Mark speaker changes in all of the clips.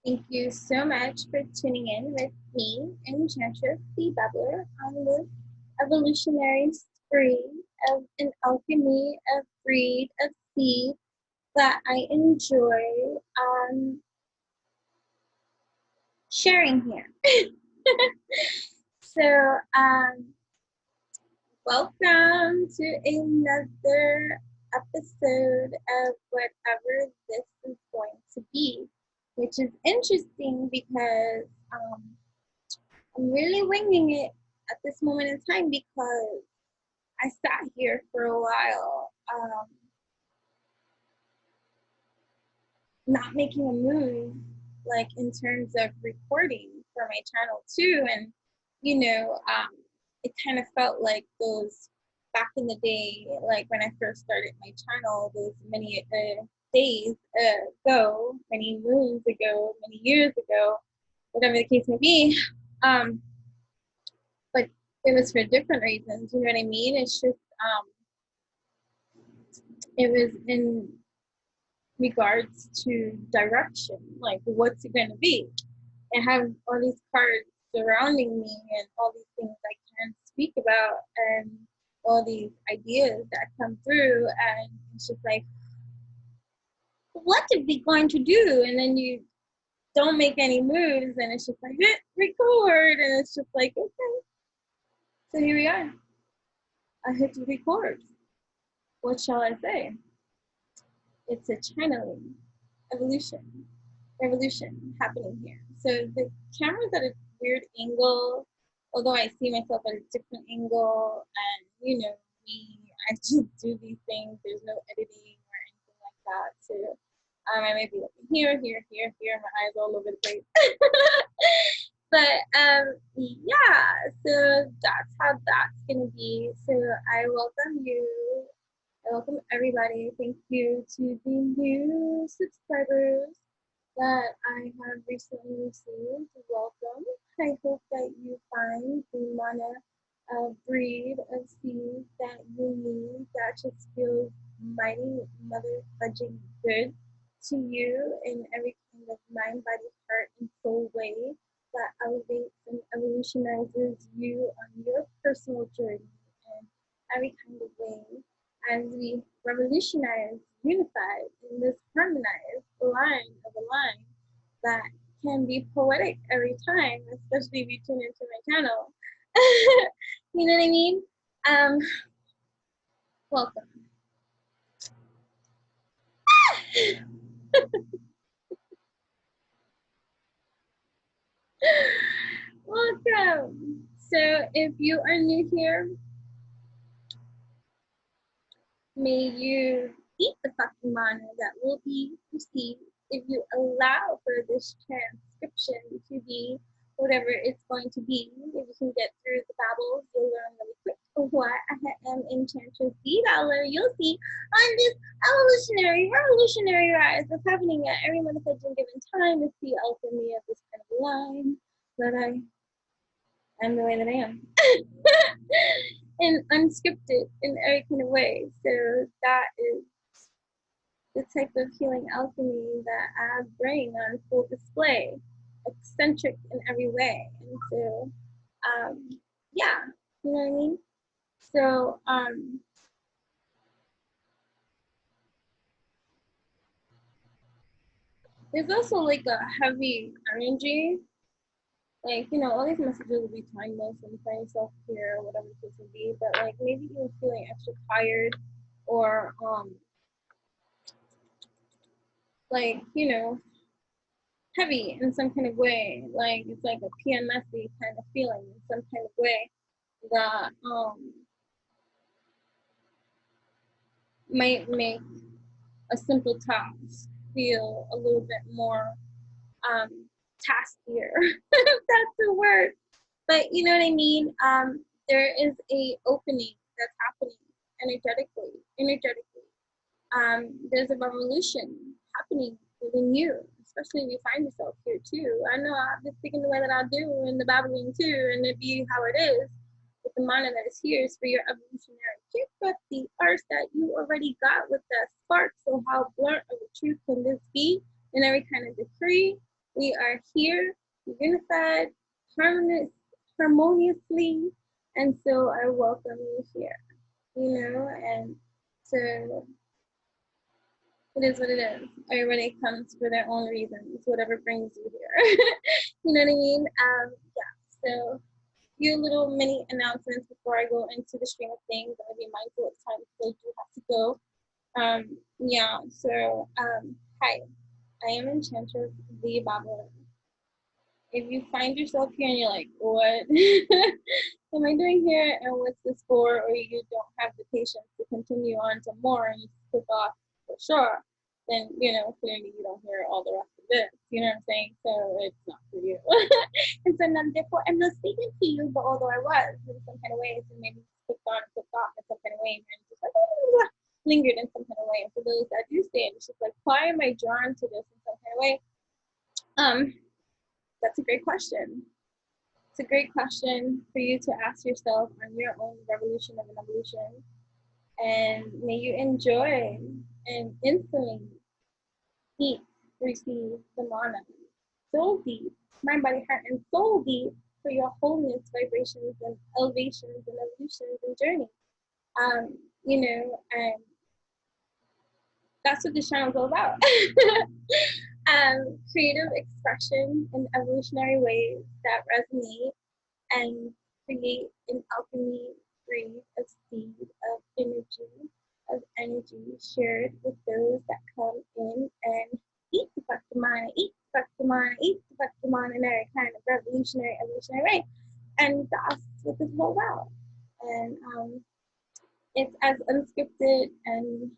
Speaker 1: Thank you so much for tuning in with me, Enchantress the Bubbler, on this evolutionary spree of an alchemy of breed of seed that I enjoy sharing here. So, welcome to another episode of whatever this is going to be, which is interesting because I'm really winging it at this moment in time because I sat here for a while, not making a move, like in terms of recording for my channel too. And, it kind of felt like those back in the day, like when I first started my channel, those many days ago, many moons ago, many years ago, whatever the case may be. But it was for different reasons, you know what I mean? It's just, it was in regards to direction, like what's it going to be? I have all these cards surrounding me and all these things I can speak about and all these ideas that come through, and it's just like, what are we going to do? And then you don't make any moves, and it's just like, record, and it's just like, okay, so here we are. I hit record. What shall I say? It's a channeling revolution happening here. So the camera's at a weird angle, although I see myself at a different angle, and I just do these things. There's no editing or anything like that. So I may be looking here, my eyes all over the place. But yeah, so that's how that's gonna be. So I welcome you. I welcome everybody. Thank you to the new subscribers that I have recently received. Welcome. I hope that you find the mana breed of seed that you need that just feels mighty mother fudging good to you in every kind of mind, body, heart, and soul way that elevates and evolutionizes you on your personal journey in every kind of way as we revolutionize, unify in this harmonized line of a line that can be poetic every time, especially if you tune into my channel. You know what I mean? Welcome. Welcome. So if you are new here, may you eat the fucking mana that will be received if you allow for this transcription to be whatever it's going to be. If you can get through the babbles, you'll learn really quick what I am Enchantress the Babbler. You'll see on this revolutionary rise that's happening at every motherfucking given time. It's the alchemy of this kind of line that I am the way that I am. And unscripted in every kind of way. So that is the type of healing alchemy that I bring on full display, eccentric in every way. And so, yeah, you know what I mean? So, there's also like a heavy energy. Like, all these messages will be timeless and find self-care or whatever the case will be, but like maybe you're feeling extra tired or like, heavy in some kind of way, like it's like a PMSy kind of feeling in some kind of way that might make a simple task feel a little bit more taskier. That's the word. But you know what I mean? There is a opening that's happening energetically. There's a revolution happening within you, especially if you find yourself here too. I know I'm just speaking the way that I do in the babbling too, and it be how it is with the mana that is here is for your evolutionary kick, but the arts that you already got with that spark. So how blunt of a truth can this be in every kind of decree? We are here, unified, harmoniously, and so I welcome you here, you know, and so it is what it is. Everybody comes for their own reasons, whatever brings you here. You know what I mean? Yeah, so few little mini announcements before I go into the stream of things. I'll be mindful of time because I do have to go. Yeah, so hi, I am Enchantress the Babylon. If you find yourself here and you're like, what am I doing here and what's this for, or you don't have the patience to continue on to more and you click off for sure, then, you know, clearly you don't hear all the rest of this, you know what I'm saying? So it's not for you. And so then, therefore, I'm not speaking to you, but although I was in some kind of way, so maybe clicked on and clicked off in some kind of way and just like, lingered in some kind of way. And for those that do stay, it's just like, why am I drawn to this in some kind of way? That's a great question. It's a great question for you to ask yourself on your own revolution of an evolution. And may you enjoy and instantly eat, receive the mana. Soul deep, mind, body, heart, and soul deep for your wholeness, vibrations, and elevations, and evolutions and journey. You know, and that's what this channel is all about. Creative expression in evolutionary ways that resonate and create an alchemy, breathe a seed of energy shared with those that come in and eat the Pokemon, eat the Pokemon, eat the Pokemon in a kind of revolutionary, evolutionary way. And that's what this is all about. And it's as unscripted and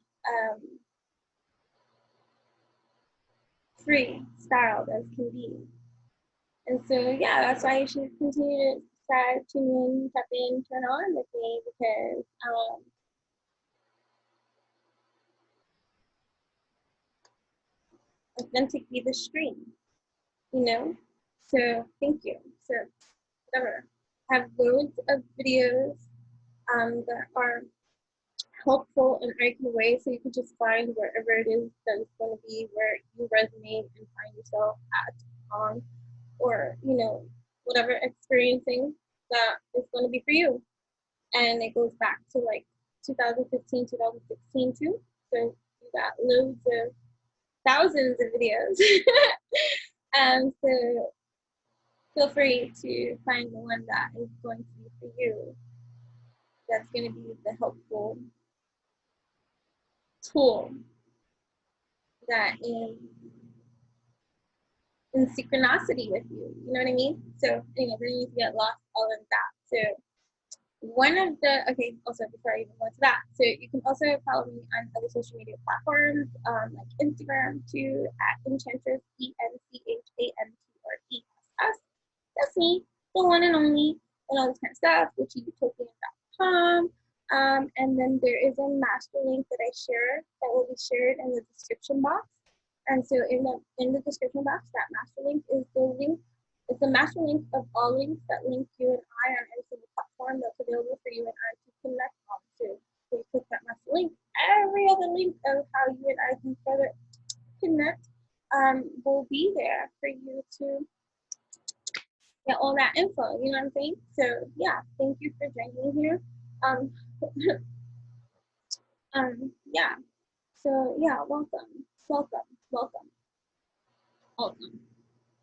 Speaker 1: free styled as can be. And so, yeah, that's why you should continue to subscribe, tune in, tap in, turn on with me because authentic be the stream, you know? So, thank you. So, whatever. I have loads of videos that are helpful in Aiken way, so you can just find wherever it is that it's going to be where you resonate and find yourself at on, or you know, whatever experiencing that is going to be for you. And it goes back to like 2015, 2016 too. So you got loads of thousands of videos. So feel free to find the one that is going to be for you. That's going to be the helpful tool that is in synchronicity with you. You know what I mean? So anyway, we need to get lost all in that. So one of the, okay, also before I even go into that, so you can also follow me on other social media platforms, like Instagram too, at Enchantress, ENCHANTRESS. That's me, the one and only, and all this kind of stuff, witchyutopian.com. And then there is a master link that I share that will be shared in the description box. And so in the description box, that master link is the link. It's the master link of all links that link you and I on every single platform that's available for you and I to connect on to. So you click that master link. Every other link of how you and I can further connect will be there for you to get all that info. You know what I'm saying? So yeah, thank you for joining me here. Yeah. So yeah, welcome.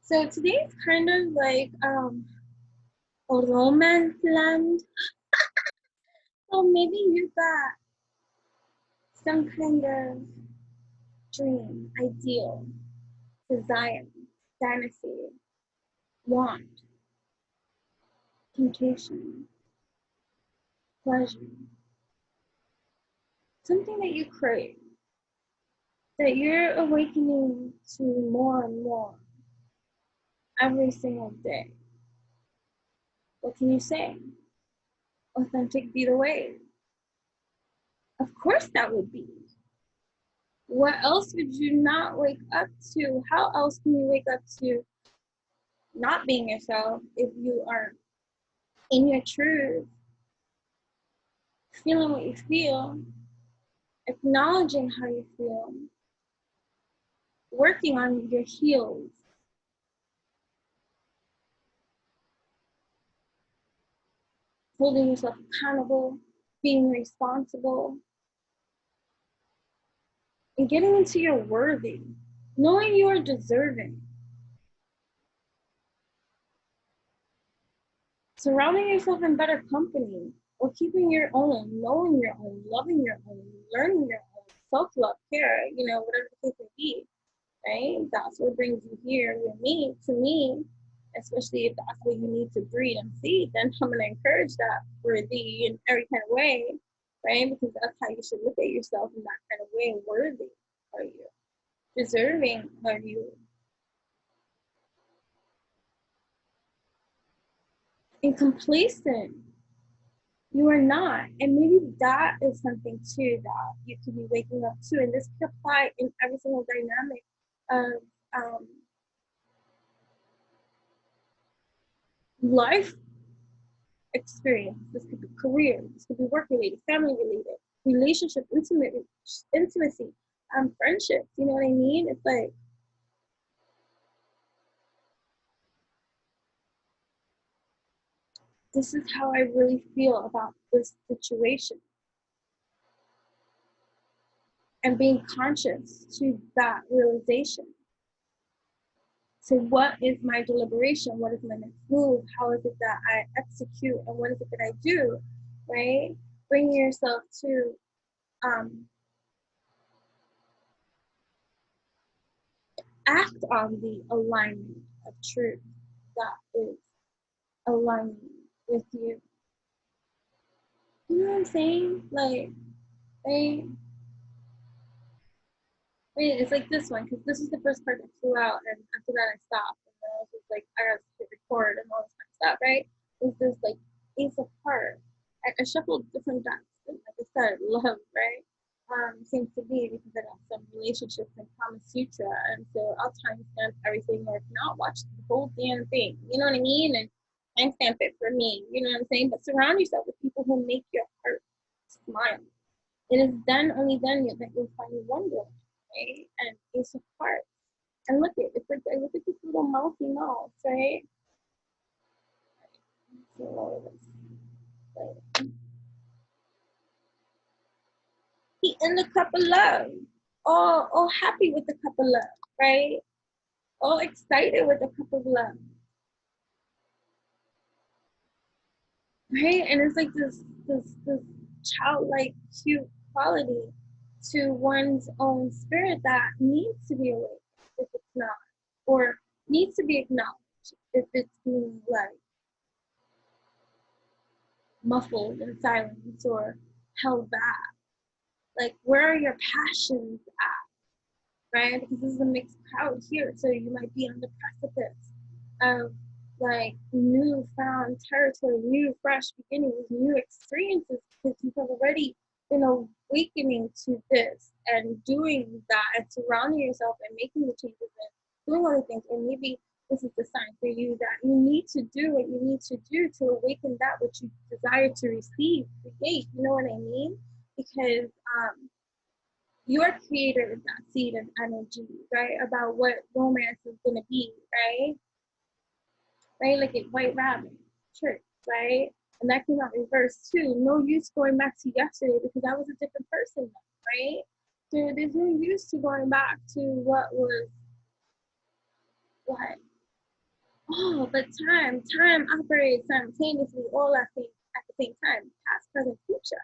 Speaker 1: So today's kind of like a romance land. So maybe you got some kind of dream, ideal, desire, fantasy, want, temptation, pleasure, something that you crave, that you're awakening to more and more every single day. What can you say? Authentic be the way. Of course that would be. What else would you not wake up to? How else can you wake up to not being yourself if you are in your truth, feeling what you feel, acknowledging how you feel, working on your heels, holding yourself accountable, being responsible, and getting into your worthy, knowing you are deserving. Surrounding yourself in better company, or keeping your own, knowing your own, loving your own, learning your own, self-love, care, whatever the case may be, right? That's what brings you here with me, to me, especially if that's what you need to breed and feed, then I'm going to encourage that for thee in every kind of way, right? Because that's how you should look at yourself in that kind of way. Worthy are you? Deserving are you? And complacent, you are not. And maybe that is something too that you could be waking up to. And this could apply in every single dynamic of life experience. This could be career, this could be work related, family related, relationship, intimacy, friendships. You know what I mean? It's like, this is how I really feel about this situation. And being conscious to that realization. So what is my deliberation? What is my next move? How is it that I execute? And what is it that I do? Right? Bringing yourself to act on the alignment of truth that is aligning with you. You know what I'm saying? Like, right? It's like this one, because this is the first part that flew out, and after that I stopped, and then I was just like, I gotta hit record and all this kind of stuff, right? It's this like Ace of Hearts. I shuffled different decks, and like I said, love, right? Seems to be because I have some relationships in Kama Sutra, and so I'll timestamp everything, or if not, watch the whole damn thing. You know what I mean? And timestamp it for me. You know what I'm saying? But surround yourself with people who make your heart smile. It is then, only then, that you'll find Wonderland, right? And Ace of Hearts. And look at it's like I look at this little mousy mouse, right? So, like, he in the cup of love, all happy with the cup of love, right? All excited with the cup of love, right? And it's like this childlike, cute quality to one's own spirit that needs to be awakened if it's not, or needs to be acknowledged if it's being like muffled in silence or held back. Like, where are your passions at, right? Because this is a mixed crowd here, so you might be on the precipice of like newfound territory, new fresh beginnings, new experiences, because you have already been awakening to this and doing that and surrounding yourself and making the changes and doing all the things. And maybe this is the sign for you that you need to do what you need to do to awaken that which you desire to receive, create. You know what I mean? Because you're creator of that seed of energy, right? About what romance is gonna be, right? Right? Like a White Rabbit, church, right? And that came out reverse too. No use going back to yesterday because I was a different person then, right? So there's no use to going back to what was what. Oh, but time operates simultaneously all at the same time, past, present, future.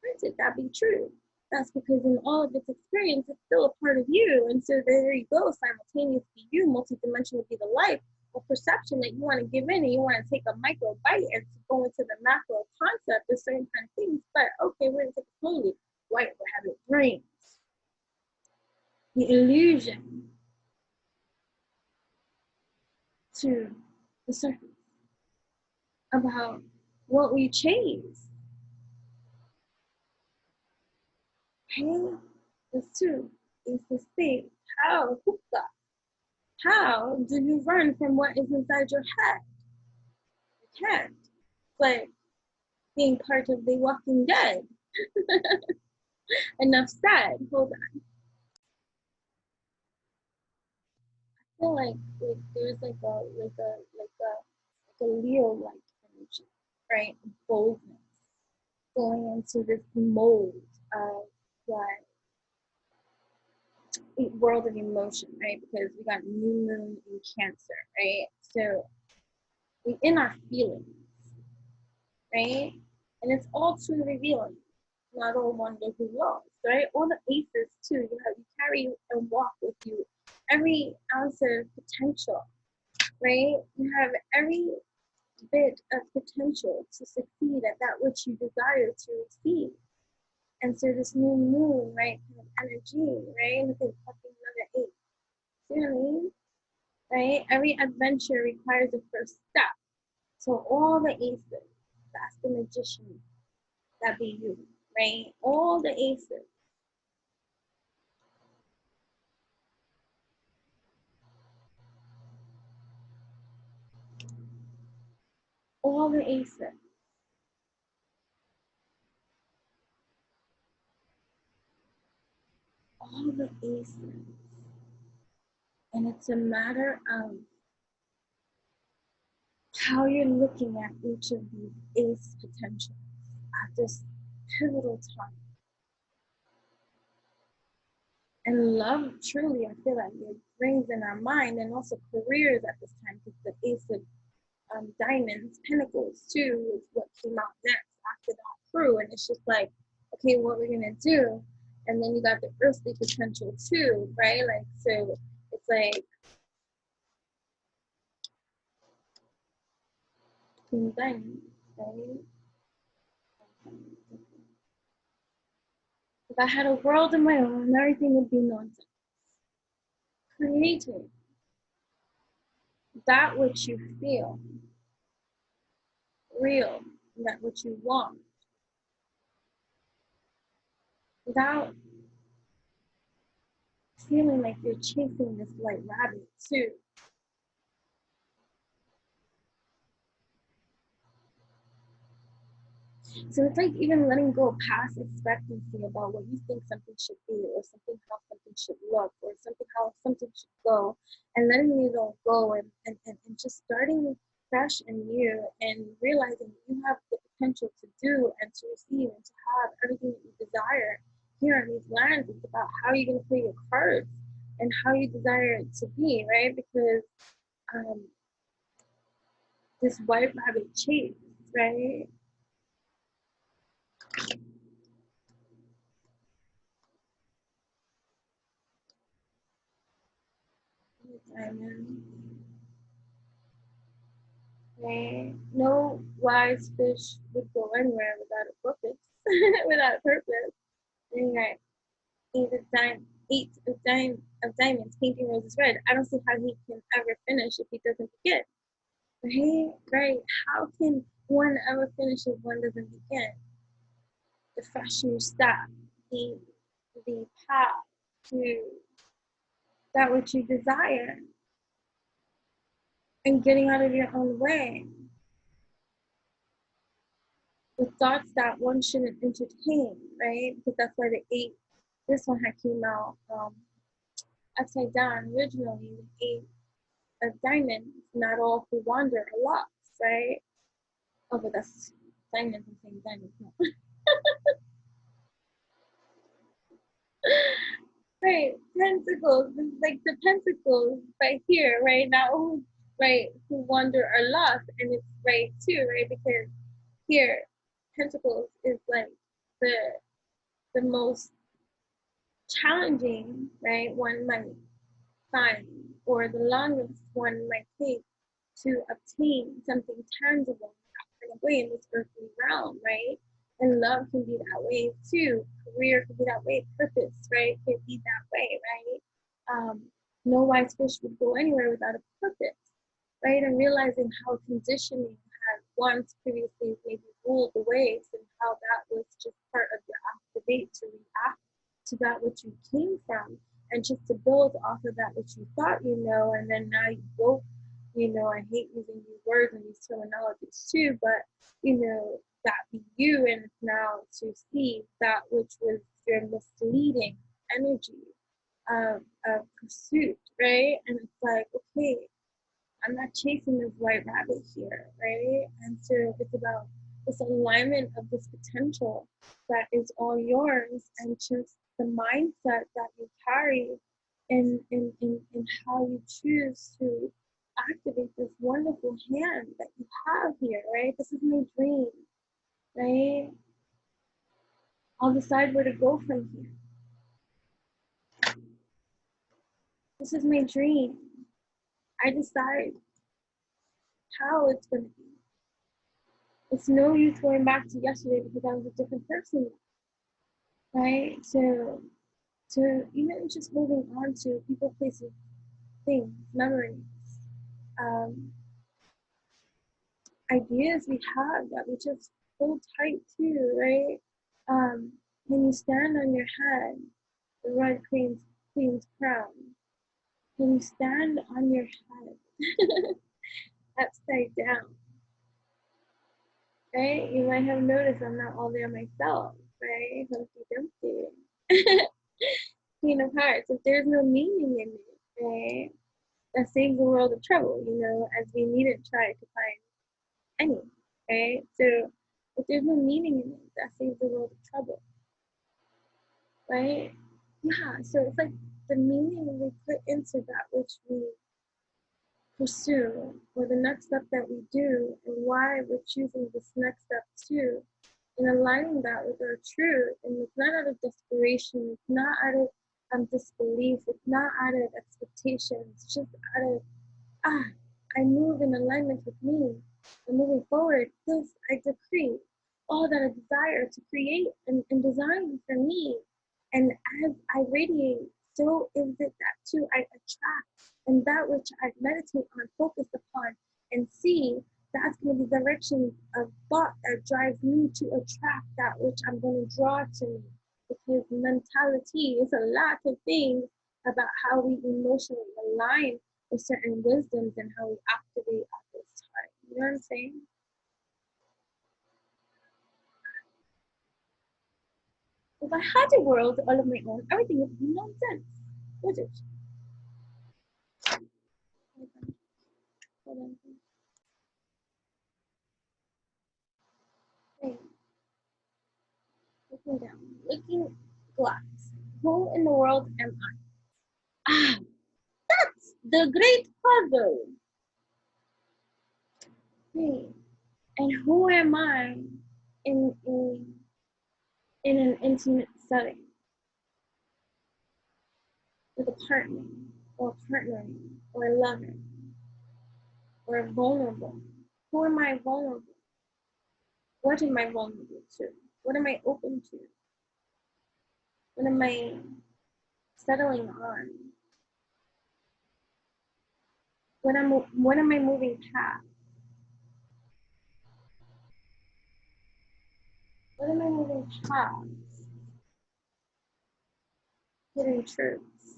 Speaker 1: Granted, that be true. That's because in all of its experience, it's still a part of you. And so there you go, simultaneously, you multidimensional be the life of perception that you want to give in, and you want to take a micro bite and to go into the macro concept of certain kind of things. But okay, we're going to take it slowly. White rabbit dreams. The illusion to the surface about what we chase. Right? This too is the state. How hookah. How do you run from what is inside your head? You can't. It's like being part of the Walking Dead. Enough said. Hold on. I feel like there's like a Leo like energy. right? Boldness, going into this mold of what world of emotion, right? Because we got new moon in Cancer, right? So we in our feelings, right? And it's all too revealing. Not all wonder who lost, right? All the aces too. You carry and walk with you every ounce of potential, right? You have every bit of potential to succeed at that which you desire to receive. And so this new moon, right, kind of energy, right? Look at fucking another 8. See what I mean? Right? Every adventure requires a first step. So all the aces, that's the magician, that be you, right? All the aces. All the aces. All the aces. And it's a matter of how you're looking at each of these ace potentials at this pivotal time. And love, truly, I feel like it brings in our mind, and also careers at this time, because the ace of diamonds, pentacles too, is what came out next after that crew. And it's just like, okay, what we're gonna do? And then you got the earthly potential too, right? Like, so it's like diamonds, right? If I had a world of my own, everything would be nonsense. Creating that which you feel real, that which you want, without feeling like you're chasing this white rabbit too. So it's like even letting go past expectancy about what you think something should be, or something how something should look, or something how something should go, and letting it all go, and just starting fresh and new, and realizing you have the potential to do and to receive and to have everything that you desire here on these lands. It's about how you're going to play your cards and how you desire it to be, right? Because this white rabbit chase, right? Diamond. Right? No wise fish would go anywhere without a purpose. Without a purpose. And you're like, eight of diamonds, painting roses red. I don't see how he can ever finish if he doesn't begin. Right? Right. How can one ever finish if one doesn't begin? The fresh new step, the path to that which you desire, and getting out of your own way. The thoughts that one shouldn't entertain, right? Because that's why the 8, this one had came out upside down originally. The 8 of diamonds, not all who wander are lost, right? Oh, but that's diamonds and saying diamonds. No. Right, pentacles, like the pentacles right here, right? Not who, right, who wander are lost, and it's right too, right? Because here, pentacles is like the most challenging, right, one might find, or the longest one might take to obtain something tangible in a way in this earthly realm, right? And love can be that way too. Career can be that way. Purpose, right, can be that way, right? No wise fish would go anywhere without a purpose, right? And realizing how conditioning had once previously maybe ruled the waves, and how that was just part of your activate to react to that which you came from, and just to build off of that which you thought you know, and then now you woke, I hate using these words and these terminologies too, but that be you, and now to see that which was your misleading energy of pursuit, right? And it's like, okay, I'm not chasing this white rabbit here, right? And so it's about this alignment of this potential that is all yours, and just the mindset that you carry in how you choose to activate this wonderful hand that you have here, right? This is my dream, right? I'll decide where to go from here. This is my dream. I decide how it's going to be. It's no use going back to yesterday because I was a different person, right? So even just holding on to people, places, things, memories, ideas we have that we just hold tight to, right? When you stand on your head, the red queen's crown. When you stand on your head, upside down, right? You might have noticed I'm not all there myself, right? Humpty Dumpty. Queen of Hearts. If there's no meaning in it, right? That saves the world of trouble, as we needn't try to find any, right? So if there's no meaning in it, that saves the world of trouble, right? Yeah, so it's like the meaning we put into that which we pursue, or the next step that we do, and why we're choosing this next step too, and aligning that with our truth. And it's not out of desperation, it's not out of disbelief, it's not out of expectations, it's just out of, I move in alignment with me. And moving forward, this I decree, all that I desire to create and design for me. And as I radiate, so is it that too I attract. And that which I meditate on, focus upon, and see, that's going to be the direction of thought that drives me to attract that which I'm going to draw to me. Because mentality is a lot of things about how we emotionally align with certain wisdoms and how we activate at this time. You know what I'm saying? If I had a world all of my own, everything would be nonsense. Would it? Hold on. Hey, looking down, looking glass. Who in the world am I? That's the great puzzle. Hey, and who am I in an intimate setting with a partner, or partnering, or a lover, or vulnerable? Who am I vulnerable? What am I vulnerable to? What am I open to? What am I settling on? What am I moving past? What am I moving past? Hidden truths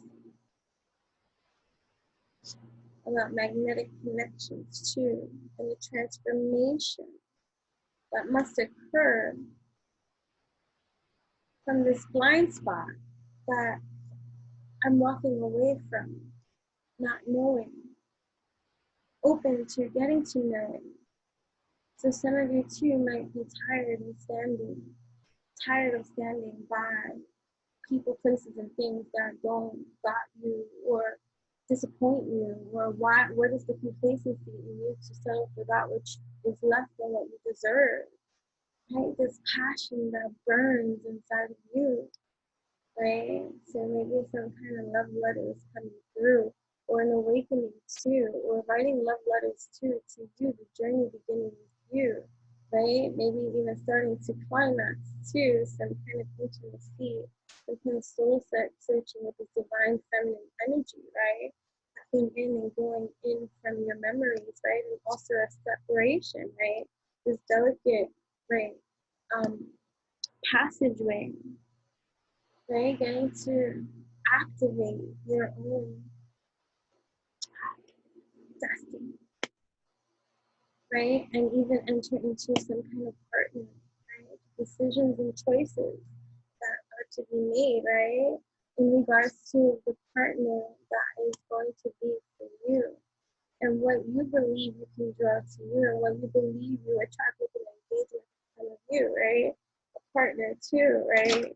Speaker 1: about magnetic connections too, and the transformation that must occur from this blind spot that I'm walking away from, not knowing, open to getting to knowing. So some of you too might be tired of standing by people, places, and things that don't got you or disappoint you, or what is the complacency in you to settle for that which is less than what you deserve, right? This passion that burns inside of you, right? So maybe some kind of love letters coming through, or an awakening too, or writing love letters too to you, the journey beginning with you, right? Maybe even starting to climax too, some kind of intimacy, some kind of soul searching with this divine feminine energy, right? Tapping in and going in from your memories, right? And also a separation, right? This delicate, right, passageway, right? Getting to activate your own destiny, right? And even enter into some kind of partner, right? Decisions and choices that are to be made, right? In regards to the partner that is going to be for you, and what you believe you can draw to you, and what you believe you attract with an engagement. you, right? A partner too, right?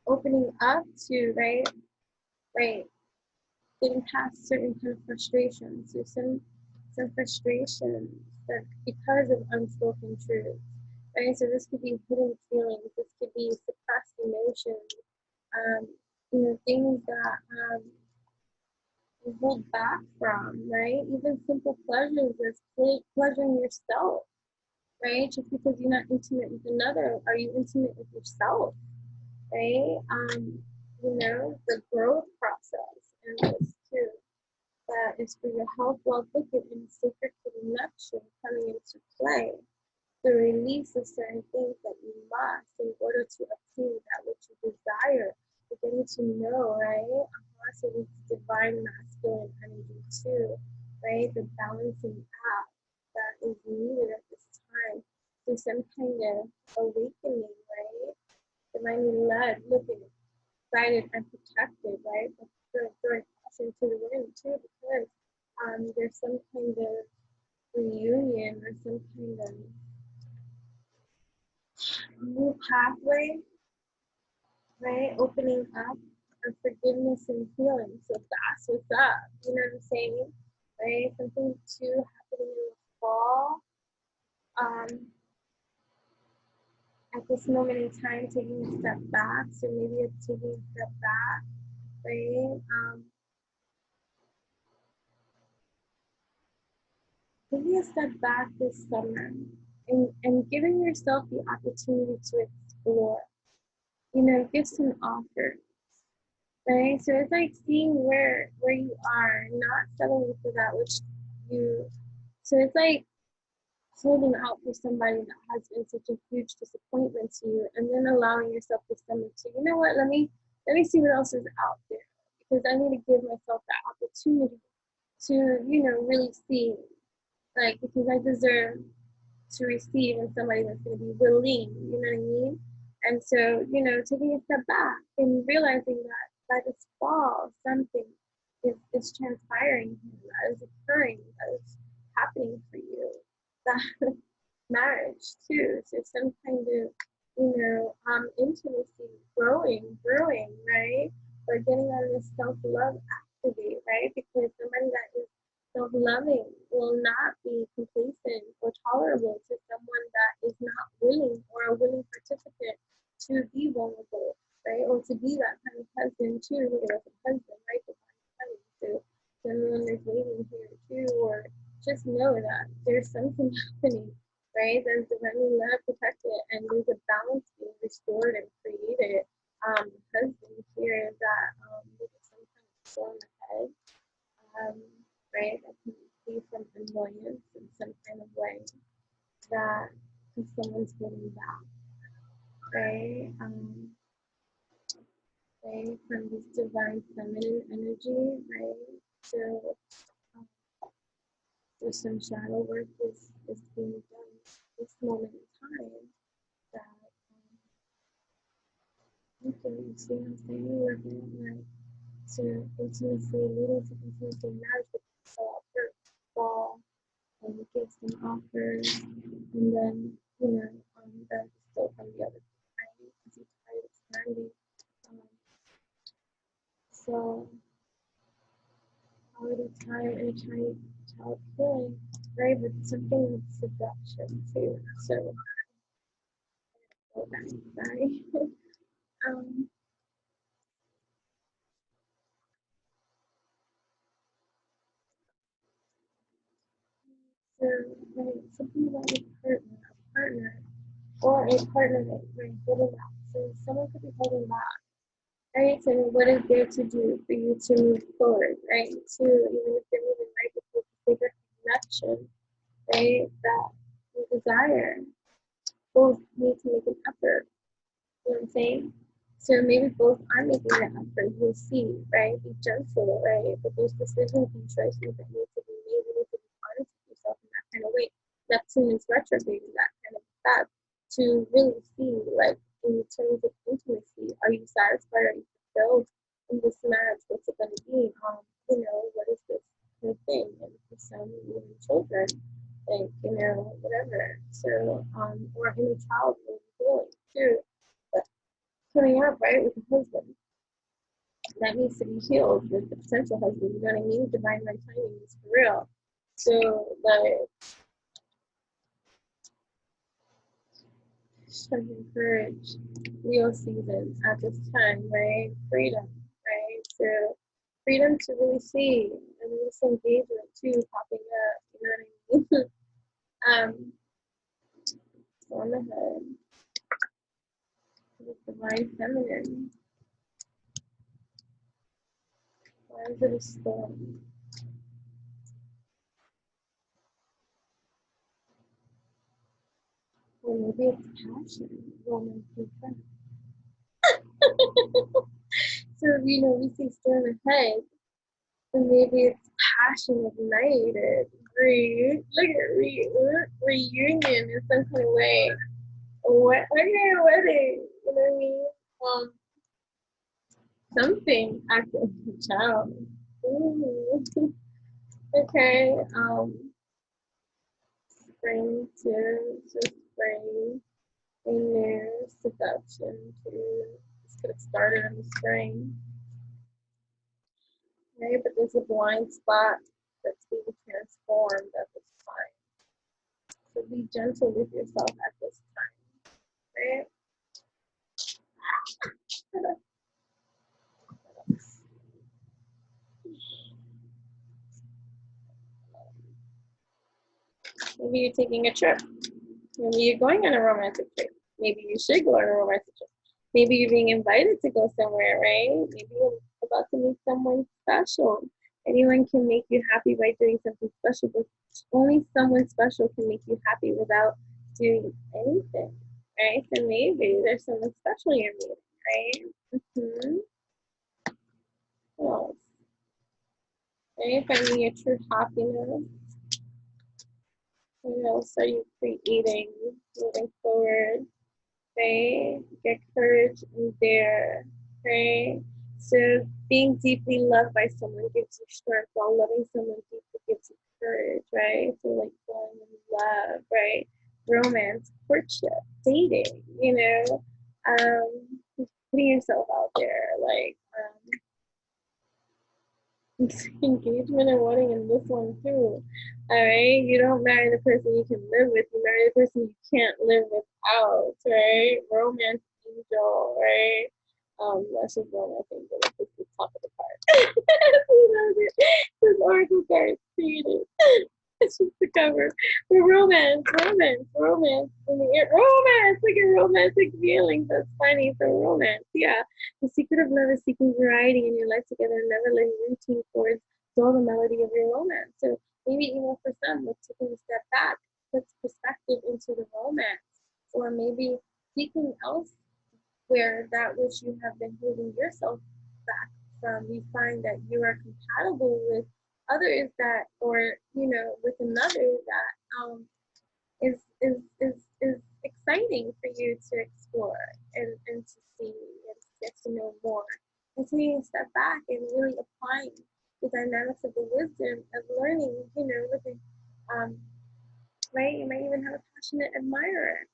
Speaker 1: Opening up to, right, getting past certain kind of frustrations. There's some frustrations that because of unspoken truths, right? So this could be hidden feelings, this could be suppressed emotions, things that you hold back from, right? Even simple pleasures as pleasuring yourself, right? Just because you're not intimate with another, are you intimate with yourself, right? The growth process and this too. That is for your health, well, wicked and sacred connection coming into play. The release of certain things that you must in order to obtain that which you desire. You're getting to know, right? Also, it's divine masculine energy too, right? The balancing act that is needed at this time. So some kind of awakening, right? Divinely led, looking, guided, and protected, right? But throwing caution to the wind too, because there's some kind of reunion or some kind of new pathway, right? Opening up of forgiveness and healing. So that's what's up. You know what I'm saying? Right? Something too happening in the fall. At this moment in time, taking a step back. So maybe it's taking a step back, right? Taking a step back this summer and giving yourself the opportunity to explore, gifts and offers, right? So it's like seeing where you are, not settling for that which you, so it's like holding out for somebody that has been such a huge disappointment to you, and then allowing yourself to stomach to, you know what, let me see what else is out there, because I need to give myself that opportunity to, really see, like, because I deserve to receive and somebody that's going to be willing, you know what I mean? And so, taking a step back and realizing that by this fall, something is transpiring, that is occurring, that is happening for you. That marriage too. So some kind of, intimacy growing, right? Or getting on this self-love activate, right? Because somebody that is self-loving will not be complacent or tolerable to someone that is not willing or a willing participant to be vulnerable, right? Or to be that kind of husband too, as a husband, right? The kind of so everyone is waiting here too, or just know that there's something happening, right? There's divinely love protected, and there's a balance being restored and created. Husband here that there's some kind of storm ahead, right? That can be from annoyance in some kind of way that someone's getting back, right? Right, from this divine feminine energy, right? So there's some shadow work is being done this moment in time that you can see what I'm saying, working like to intimacy, leading to intimacy in marriage, but first fall and gifts and offers, and then then still from the other side as you try expanding. So quality time and child healing, right? But something with seduction too. So sorry. um, so right, something about a partner, or a partner that you're holding back. So someone could be holding back, right? So what is there to do for you to move forward, right? To even if you're moving right with a bigger connection, right? That you desire, both need to make an effort. You know what I'm saying? So maybe both are making that effort. You'll see, right? Be gentle, right? But there's decisions and choices that need to be made. You need to be honest with yourself in that kind of way. Neptune is retrograde in that kind of path to really see, like, in terms of intimacy, are you satisfied? Are you fulfilled in this marriage? What's it going to be? What is this kind of thing? And for some, even children, whatever. So, or inner child healing too. But coming up, right, with the husband. That needs to be healed with the potential husband. You know what I mean? Divine right timing is for real. So, like, should encourage Leo season at this time, right? Freedom, right? So, freedom to really see and this engagement too popping up. You know what I mean? On the head with divine feminine. Why is it a storm? Well, maybe it's passion, romantic friend. So, you know, we see storm ahead, and maybe it's passion ignited. Look at reunion in some kind of way. What? Okay, wedding. You know what I mean? Something active child. Ooh. Okay. Spring to spring. A new seduction to this could have started in the spring. Right? But there's a blind spot that's being transformed at this time. So be gentle with yourself at this time, right? Maybe you're taking a trip. Maybe you're going on a romantic trip. Maybe you should go on a romantic trip. Maybe you're being invited to go somewhere, right? Maybe you're about to meet someone special. Anyone can make you happy by doing something special, but only someone special can make you happy without doing anything, right? So maybe there's someone special you're meeting, right? Mm-hmm. What else? Right? Finding your true happiness. What else are you creating moving forward? Right? Get courage in there, right? So being deeply loved by someone gives you strength, while loving someone deeply gives you courage, right? So like falling in love, right? Romance, courtship, dating, you know, putting yourself out there, like engagement and wedding in this one too. All right, you don't marry the person you can live with. You marry the person you can't live without. Right? Romance angel. Right? That's just one I think that is the top of the card. This oracle card is created. It's just the cover. The romance. In the air. Romance. Look at romantic feelings. That's funny. So romance. Yeah. The secret of love is seeking variety in your life together and never letting routine chords dull the melody of your romance. So maybe even for some, let's taking a step back, puts perspective into the romance. Or maybe seeking else where that which you have been holding yourself back from, you find that you are compatible with others that, or you know, with another that is exciting for you to explore and to see and get to know more. And taking a step back and really applying the dynamics of the wisdom of learning, you know, with right? You might even have a passionate admirer.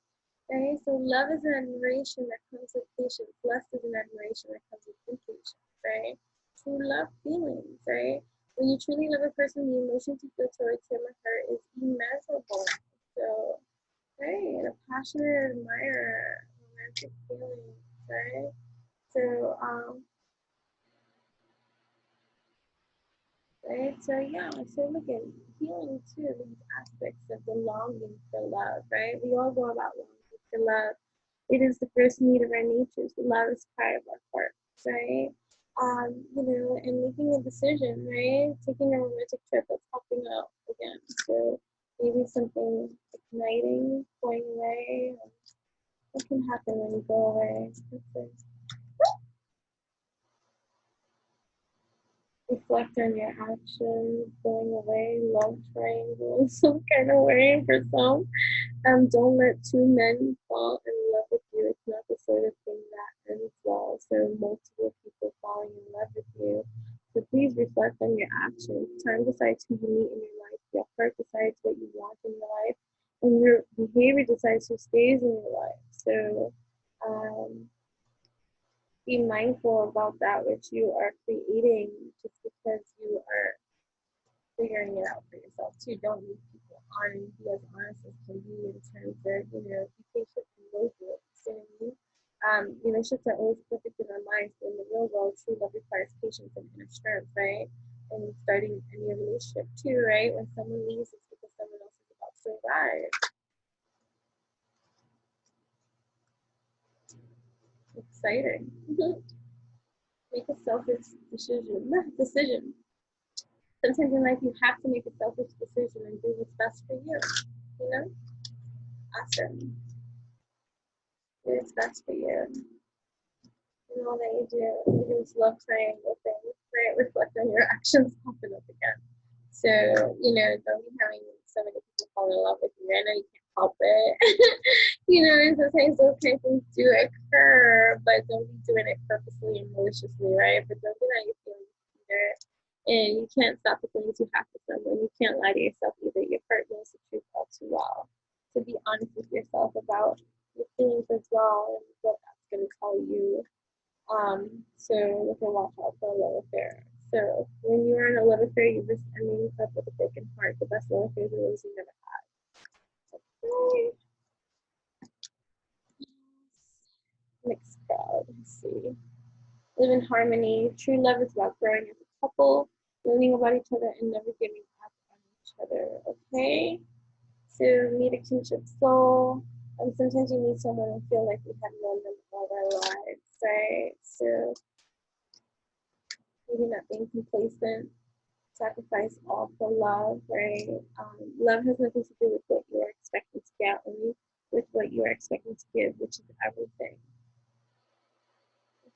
Speaker 1: Right? So love is an admiration that comes with patience. Lust is an admiration that comes with impatience, right? True love feelings, right? When you truly love a person, the emotions you feel towards him or her is immeasurable. So, right, a passionate admirer, romantic feelings, right? So, right? So yeah, so look at healing too, these aspects of the longing for love, right? We all go about longing for love. It is the first need of our natures. Love is part of our heart, right? You know, and making a decision, right? Taking a romantic trip that's popping out again. So maybe something igniting, going away. What can happen when you go away? Reflect on your actions, going away, love triangle, some kind of way for some. Don't let two men fall in love with you. It's not the sort of thing that ends well. So multiple people falling in love with you. So please reflect on your actions. Time decides who you meet in your life. Your heart decides what you want in your life. and your behavior decides who stays in your life. So be mindful about that which you are creating, just because you are figuring it out for yourself too. Don't leave people on, and be as honest as can be in terms of, be patient and go through it. You know what I mean? Relationships are always perfect in our minds, but in the real world, true love requires patience and inner strength, right? And starting a new relationship too, right? When someone leaves, it's because someone else is about to arrive. Exciting. Make a selfish decision. Sometimes in life you have to make a selfish decision and do what's best for you. Awesome. Do what's best for you. And all that you do, you do this love triangle thing, right? Reflect on your actions popping up again. So, don't be having so many people fall in love with you. I know you can't help it. And sometimes those kind of things do occur, but don't be doing it purposely and maliciously, right? But don't deny your feelings either. And you can't stop the things you have to someone. You can't lie to yourself either. Your heart knows the truth all too well. So be honest with yourself about your feelings as well, and what that's going to tell you. So you can watch out for a love affair. So when you are in a love affair, you risk ending up with a broken heart. The best love affairs are those you never had. Okay. Mixed crowd. Let's see. Live in harmony. True love is about growing as a couple, learning about each other, and never giving up on each other. Okay. So meet a kinship soul. And sometimes you meet someone and feel like we have known them all our lives, right? So maybe not being complacent, sacrifice all for love, right? Love has nothing to do with what you are expecting to get, only with what you are expecting to give, which is everything.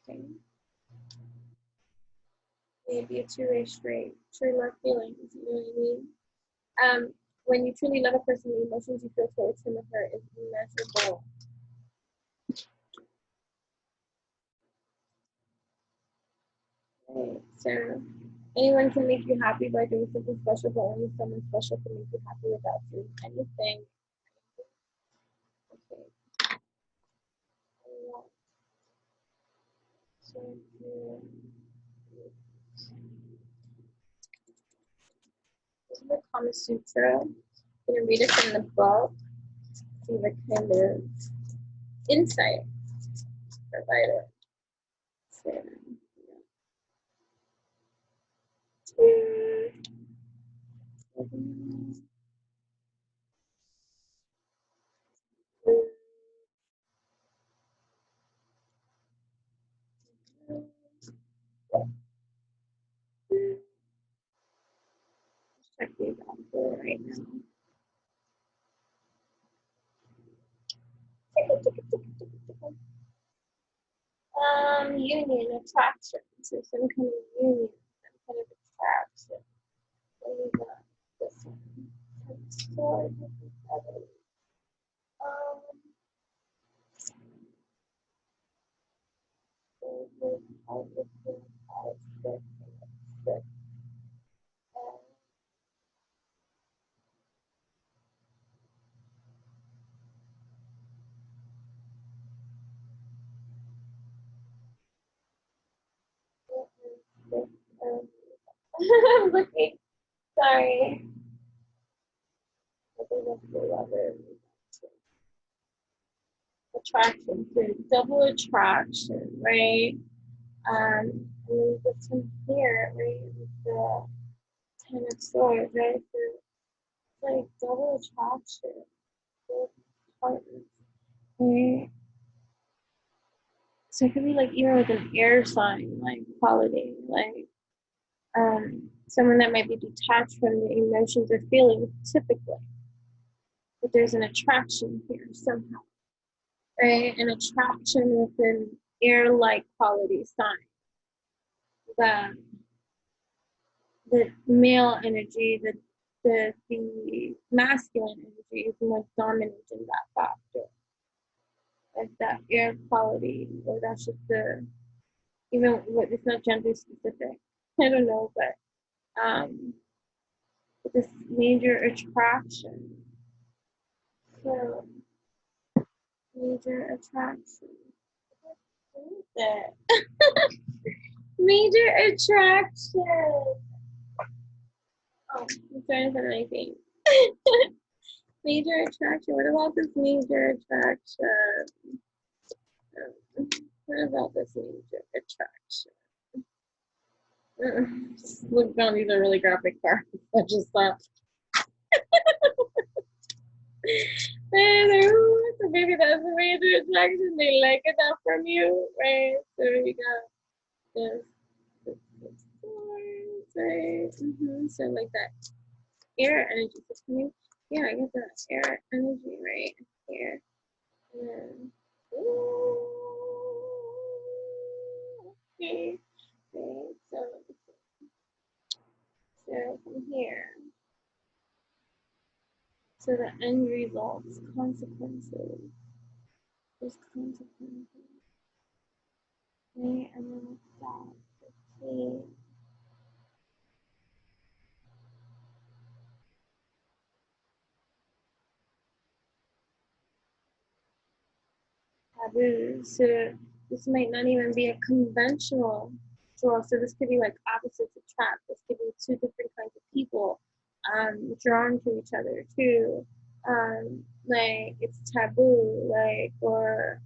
Speaker 1: Okay. Maybe a two-way street. True love feelings, you know what I mean? When you truly love a person, the emotions you feel towards him or her is immeasurable. Right. So anyone can make you happy by doing something special, but only someone special can make you happy without doing anything. Okay. So this is the Kama Sutra. I'm going to read it from the book, see what kind of insight provided. So, check the example right now. Union, attraction. So some kind of union, some kind of attraction. What is that? This one. Sword, I'm looking. Sorry. Attraction, so double attraction, right? And then get some here, right? With the Ten of Swords, right? So it's like double attraction, both partners, right? So it could be like even with an air sign, like quality, like someone that might be detached from the emotions or feelings typically, but there's an attraction here somehow, right? An attraction with an air-like quality sign. The male energy, the masculine energy is more dominant in that factor. Like that air quality, or that's just even what it's not gender specific. I don't know, but this major attraction So, major attraction. What is it? Major attraction. Oh, I'm trying to find anything. Major attraction. What about this major attraction? What about this major attraction? Just look down. These are really graphic cards. I just thought. So maybe that's a major attraction. They like it out from you, right? So we got this right? So like that air energy. So coming, yeah, I get that air energy right here. And then, okay, right. So from here. So the end results, consequences. There's consequences. Okay, and then with that, okay. Taboo. So this might not even be a conventional draw. So this could be like opposites attract. This could be two different kinds of people drawn to each other too. Like it's taboo, like or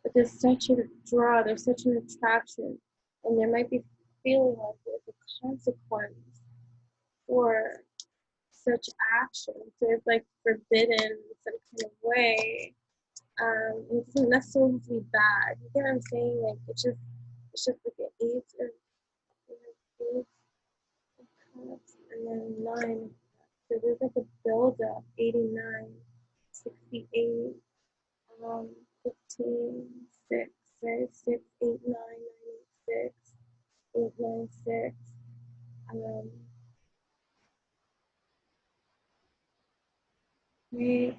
Speaker 1: but there's such a draw, there's such an attraction, and there might be feeling like there's a consequence for such action. So it's like forbidden in some kind of way. It doesn't necessarily have to be bad. You get what I'm saying? Like it's just like an eight of cups and then 9. So there's like a build up, 89, 68, 15, 6, right? 6, 8, 9, 9, 8, 6, 8, 9, 6. Right,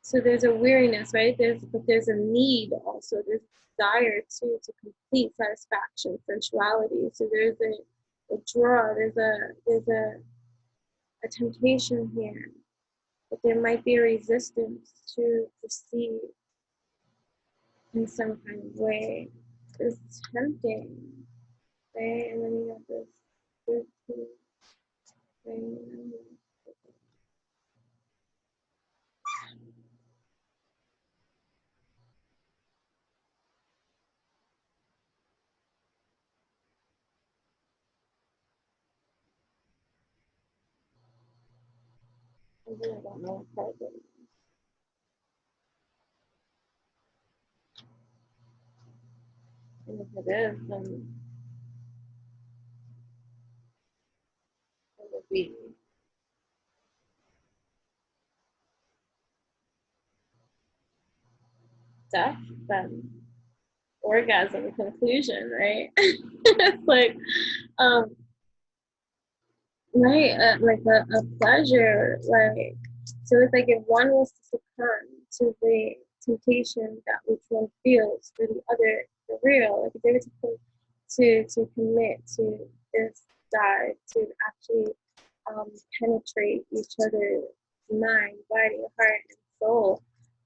Speaker 1: so there's a weariness, right? But there's a need also. There's desire to complete satisfaction, sensuality. So there's a draw. There's a temptation here, but there might be a resistance to proceed in some kind of way. It's tempting, right? And then you have this 13, right? And then I don't know what card it is. And if it is, then it would be death, then orgasm, conclusion, right? It's like, um, right, like a pleasure, like, so it's like if one was to succumb to the temptation that which one feels for the other, for real, like if they were to commit to this dive, to actually penetrate each other's mind, body, heart, and soul,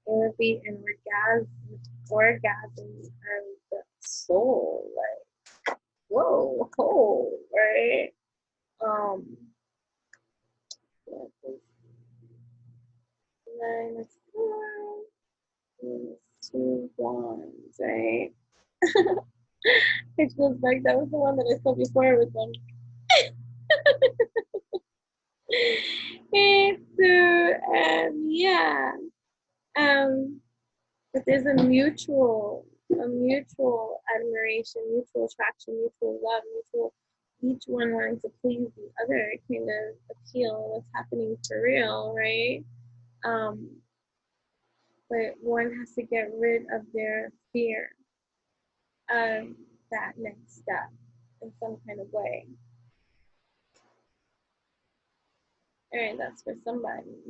Speaker 1: it would be an orgasm of the soul, like whoa, whole, right? Um, nine of swords, 2 wands, right? Which goes back, that was the one that I saw before with them. Okay, so yeah, but there's a mutual admiration, mutual attraction, mutual love, mutual each one wanting to please the other kind of appeal what's happening for real, right? But one has to get rid of their fear of that next step in some kind of way. All right, that's for somebody.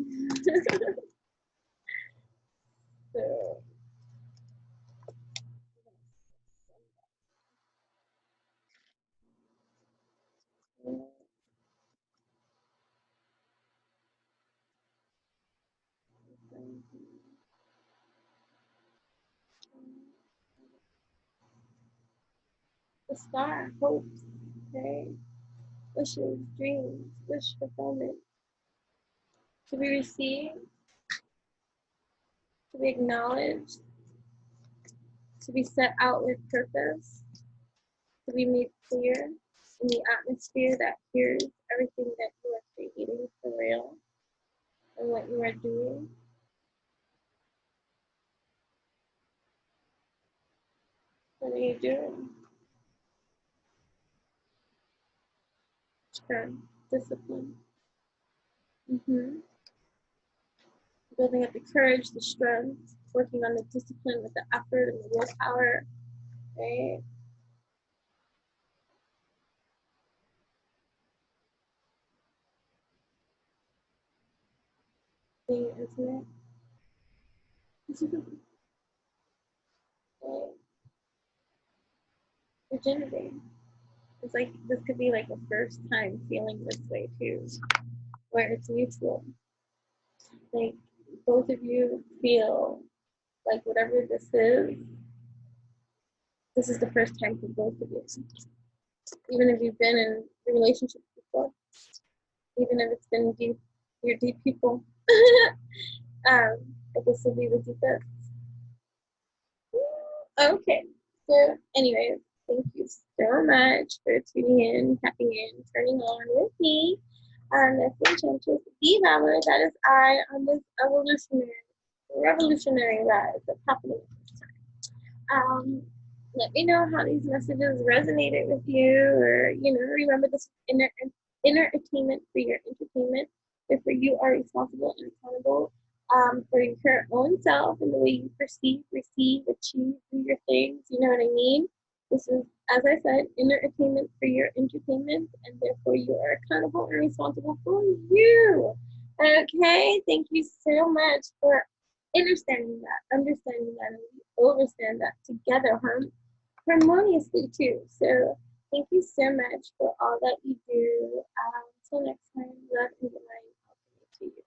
Speaker 1: So The star, hopes, okay? Wishes, dreams, wish fulfillment. To be received, to be acknowledged, to be set out with purpose, to be made clear in the atmosphere that hears everything that you are creating for real and what you are doing. What are you doing? Strength, discipline. Building up the courage, the strength, working on the discipline with the effort and the willpower, right? Being intimate. Right? Virginity. It's like this could be like a first time feeling this way too, where it's mutual. Like both of you feel like whatever this is the first time for both of you. Even if you've been in a relationship before, even if it's been deep, you're deep people. But this will be the deepest. Okay, so anyways, thank you so much for tuning in, tapping in, turning on with me. The Enchantress Devourer, that is I on this revolutionary rise that's happening at this time. Let me know how these messages resonated with you, or remember this inner attainment for your entertainment. Therefore, you are responsible and accountable for your own self and the way you perceive, receive, achieve, do your things. You know what I mean? This is, as I said, inner attainment for your entertainment, and therefore you are accountable and responsible for you. Okay, thank you so much for understanding that, and we understand that together harmoniously too. So thank you so much for all that you do. Until next time, love and light to you.